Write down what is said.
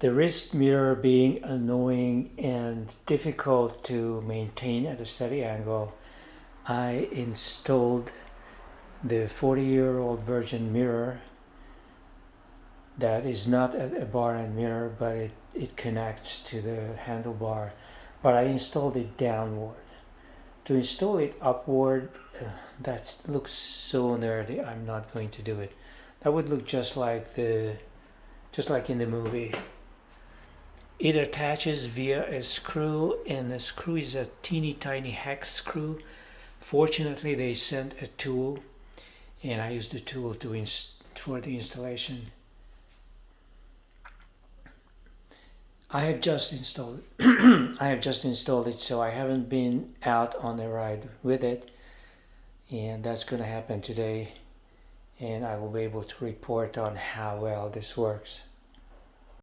The wrist mirror being annoying and difficult to maintain at a steady angle, I installed the 40-year-old Virgin mirror that is not a bar and mirror, but it connects to the handlebar. But I installed it downward. To install it upward, that looks so nerdy. I'm not going to do it. That would look just like in the movie. It attaches via a screw, and the screw is a teeny tiny hex screw. Fortunately, they sent a tool, and I used the tool for the installation. I have just installed it. I have just installed it, so I haven't been out on a ride with it, and that's going to happen today, and I will be able to report on how well this works.